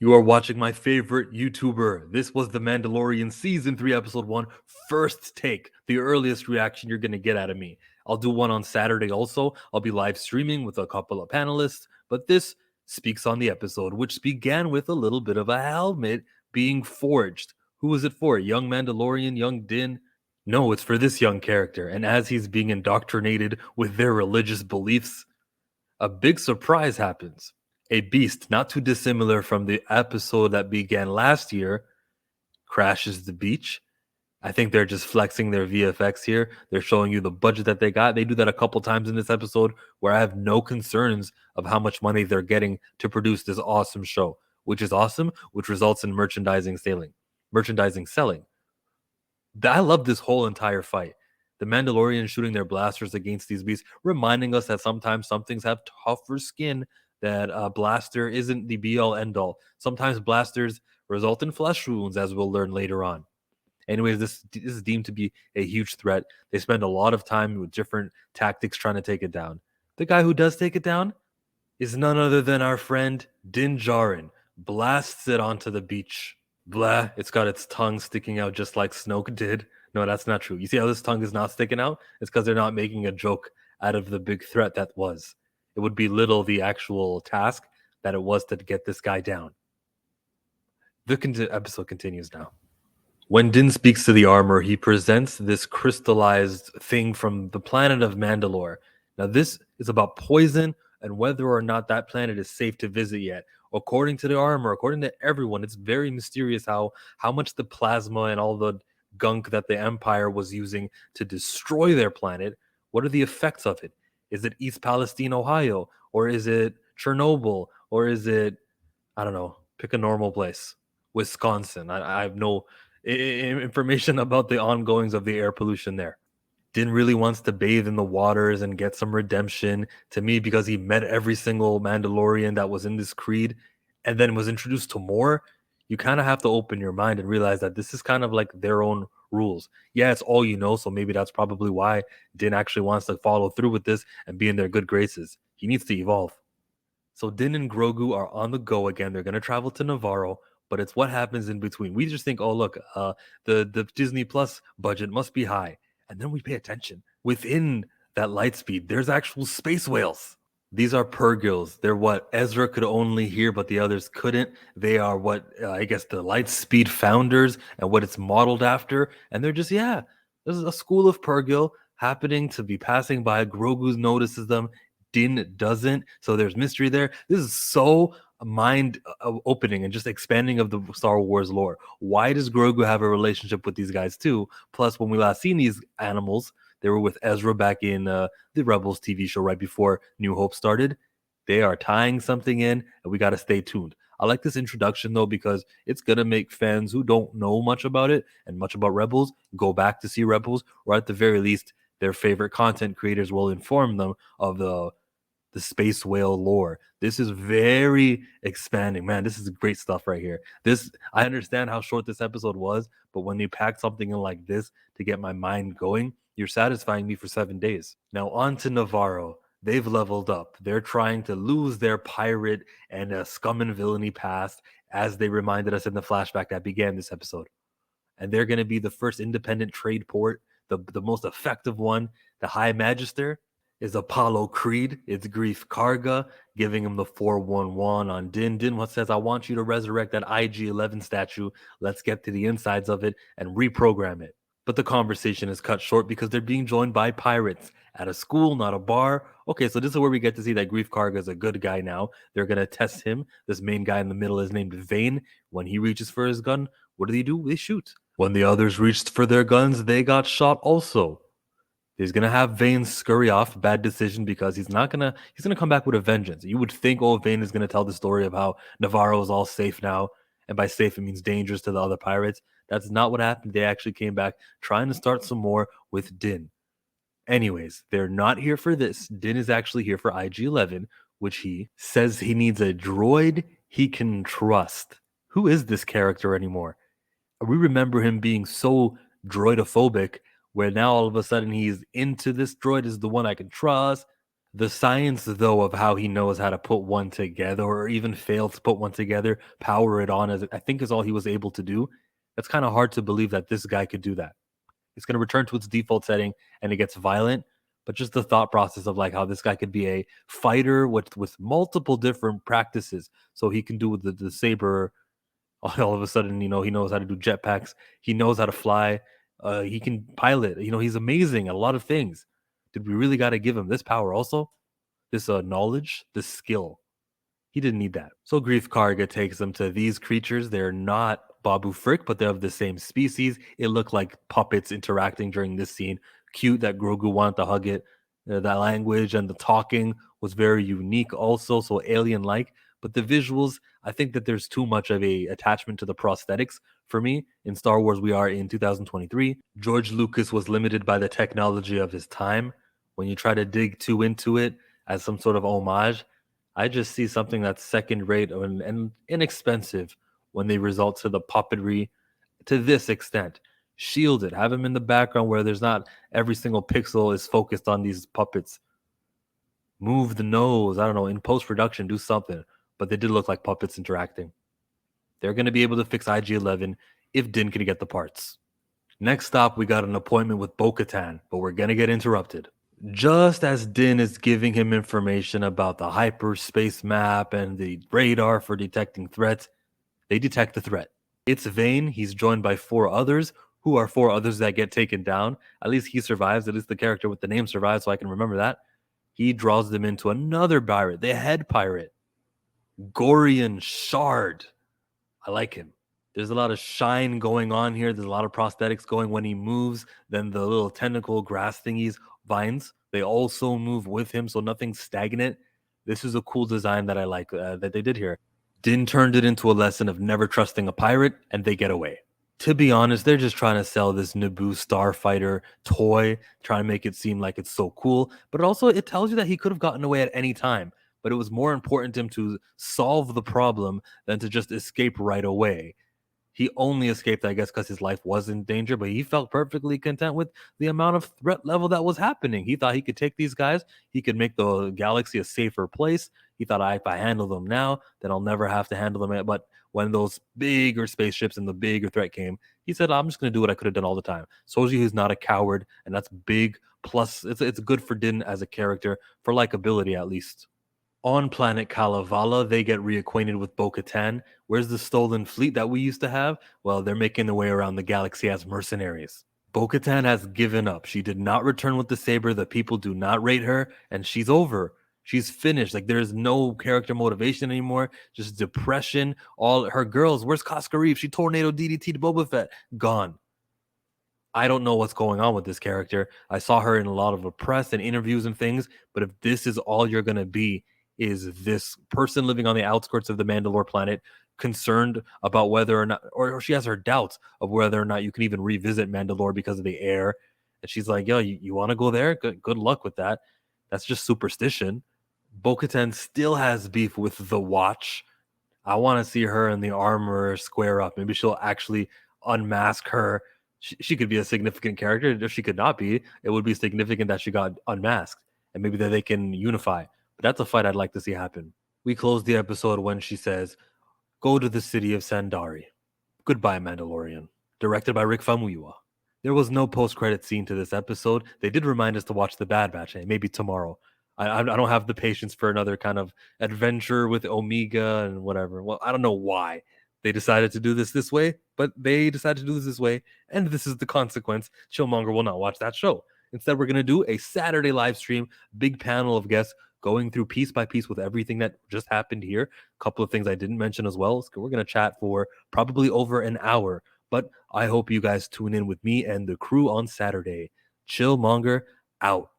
You are watching my favorite YouTuber. This was the Mandalorian Season 3, Episode 1, first take, the earliest reaction you're going to get out of me. I'll do one on Saturday also. I'll be live streaming with a couple of panelists, but this speaks on the episode, which began with a little bit of a helmet being forged. Who is it for? Young Mandalorian, young Din? No, it's for this young character, and as he's being indoctrinated with their religious beliefs, a big surprise happens. A beast not too dissimilar from the episode that began last year crashes the beach. I think they're just flexing their VFX here. They're showing you the budget that they got. They do that a couple times in this episode where I have no concerns of how much money they're getting to produce this awesome show, which is awesome, which results in merchandising selling. I love this whole entire fight. The Mandalorians shooting their blasters against these beasts, reminding us that sometimes some things have tougher skin, that a blaster isn't the be all end all. Sometimes blasters result in flesh wounds, as we'll learn later on. Anyways, this is deemed to be a huge threat. They spend a lot of time with different tactics trying to take it down. The guy who does take it down is none other than our friend Din Djarin. Blasts it onto the beach. Blah, it's got its tongue sticking out just like Snoke did. No, that's not true. You see how this tongue is not sticking out? It's because they're not making a joke out of the big threat that was. It would belittle the actual task that it was to get this guy down. The episode continues now. When Din speaks to the armor, he presents this crystallized thing from the planet of Mandalore. Now, this is about poison and whether or not that planet is safe to visit yet. According to the armor, according to everyone, it's very mysterious how much the plasma and all the gunk that the Empire was using to destroy their planet, what are the effects of it? Is it East Palestine, Ohio? Or is it Chernobyl? Or is it, I don't know, pick a normal place, Wisconsin? I have no information about the ongoings of the air pollution there. Din really wants to bathe in the waters and get some redemption, to me, because he met every single Mandalorian that was in this creed and then was introduced to more. You kind of have to open your mind and realize that this is kind of like their own rules. Yeah, it's all you know, so maybe that's probably why Din actually wants to follow through with this and be in their good graces. He needs to evolve. So Din and Grogu are on the go again. They're going to travel to Navarro, but it's what happens in between. We just think, oh, look, the Disney Plus budget must be high. And then we pay attention. Within that light speed, there's actual space whales. These are purgils. They're what Ezra could only hear, but the others couldn't. They are what, I guess, the light speed founders and what it's modeled after. And they're just, yeah, there's a school of purgil happening to be passing by. Grogu notices them. Din doesn't. So there's mystery there. This is so mind opening and just expanding of the Star Wars lore. Why does Grogu have a relationship with these guys too? Plus, when we last seen these animals, they were with Ezra back in the Rebels TV show right before New Hope started. They are tying something in, and we got to stay tuned. I like this introduction though because it's gonna make fans who don't know much about it and much about Rebels go back to see Rebels, or at the very least, their favorite content creators will inform them of the space whale lore. This is very expanding. Man, this is great stuff right here. This, I understand how short this episode was, but when you pack something in like this to get my mind going, you're satisfying me for 7 days. Now on to Navarro. They've leveled up. They're trying to lose their pirate and scum and villainy past, as they reminded us in the flashback that began this episode. And they're going to be the first independent trade port, the most effective one. The High Magister is Apollo Creed. It's Grief Karga giving him the 411 on Din. Din says, I want you to resurrect that IG-11 statue. Let's get to the insides of it and reprogram it. But the conversation is cut short because they're being joined by pirates at a school, not a bar. Okay, so this is where we get to see that Grief Karga is a good guy now. They're going to test him. This main guy in the middle is named Vane. When he reaches for his gun, what do? They shoot. When the others reached for their guns, they got shot also. He's gonna have Vane scurry off. Bad decision, because he's gonna come back with a vengeance. You would think old Vane is gonna tell the story of how Navarro is all safe now, and by safe it means dangerous to the other pirates. That's not what happened. They actually came back trying to start some more with Din. Anyways, they're not here for this. Din is actually here for IG-11, which he says he needs a droid he can trust. Who is this character anymore? We remember him being so droidophobic, where now all of a sudden he's into this droid is the one I can trust. The science, though, of how he knows how to put one together or even fail to put one together, power it on, as I think is all he was able to do. It's kind of hard to believe that this guy could do that. It's going to return to its default setting and it gets violent. But just the thought process of like how this guy could be a fighter with multiple different practices. So he can do with the saber. All of a sudden, he knows how to do jetpacks. He knows how to fly. He can pilot. He's amazing at a lot of things. Did we really got to give him this power also? This knowledge, this skill. He didn't need that. So Grief Karga takes them to these creatures. They're not Babu Frick, but they're of the same species. It looked like puppets interacting during this scene. Cute that Grogu wanted to hug it. That language and the talking was very unique also, so alien-like. But the visuals, I think that there's too much of a attachment to the prosthetics for me. In Star Wars, we are in 2023. George Lucas was limited by the technology of his time. When you try to dig too into it as some sort of homage, I just see something that's second rate and inexpensive when they result to the puppetry to this extent. Shield it, have them in the background where there's not every single pixel is focused on these puppets. Move the nose, I don't know, in post production, do something. But they did look like puppets interacting. They're going to be able to fix IG-11 if Din can get the parts. Next stop, we got an appointment with Bo-Katan, but we're going to get interrupted. Just as Din is giving him information about the hyperspace map and the radar for detecting threats, they detect the threat. It's Vane. He's joined by 4 others, who are 4 others that get taken down. At least he survives. At least the character with the name survives, so I can remember that. He draws them into another pirate, the head pirate, Gorian Shard. I like him. There's a lot of shine going on here. There's a lot of prosthetics going when he moves. Then the little tentacle grass thingies, vines, they also move with him, so nothing's stagnant. This is a cool design that I like that they did here. Din turned it into a lesson of never trusting a pirate, and they get away. To be honest, they're just trying to sell this Naboo starfighter toy, trying to make it seem like it's so cool. But also, it tells you that he could have gotten away at any time. But it was more important to him to solve the problem than to just escape right away. He only escaped, I guess, because his life was in danger, but he felt perfectly content with the amount of threat level that was happening. He thought he could take these guys, he could make the galaxy a safer place. He thought, if I handle them now, then I'll never have to handle them. But when those bigger spaceships and the bigger threat came, he said, I'm just going to do what I could have done all the time. Shows you he's not a coward, and that's big. Plus, it's good for Din as a character, for likability at least. On planet Kalevala, they get reacquainted with Bo-Katan. Where's the stolen fleet that we used to have? Well, they're making their way around the galaxy as mercenaries. Bo-Katan has given up. She did not return with the saber. The people do not rate her, and she's over. She's finished. Like, there's no character motivation anymore. Just depression. All her girls. Where's Koska Reeves? She tornado DDT'd Boba Fett. Gone. I don't know what's going on with this character. I saw her in a lot of the press and interviews and things, but if this is all you're going to be, is this person living on the outskirts of the Mandalore planet concerned about whether or not, or she has her doubts of whether or not you can even revisit Mandalore because of the air. And she's like, yo, you want to go there? Good luck with that. That's just superstition. Bo-Katan still has beef with the Watch. I want to see her and the armor square up. Maybe she'll actually unmask her. She could be a significant character. If she could not be, it would be significant that she got unmasked. And maybe that they can unify. But that's a fight I'd like to see happen. We close the episode when she says, go to the city of Sandari. Goodbye, Mandalorian. Directed by Rick Famuyiwa. There was no post-credit scene to this episode. They did remind us to watch The Bad Batch, maybe tomorrow. I don't have the patience for another kind of adventure with Omega and whatever. Well, I don't know why they decided to do this way, but they decided to do this way, and this is the consequence. Chillmonger will not watch that show. Instead, we're going to do a Saturday live stream, big panel of guests going through piece by piece with everything that just happened here. A couple of things I didn't mention as well. So we're going to chat for probably over an hour, but I hope you guys tune in with me and the crew on Saturday. Chillmonger out.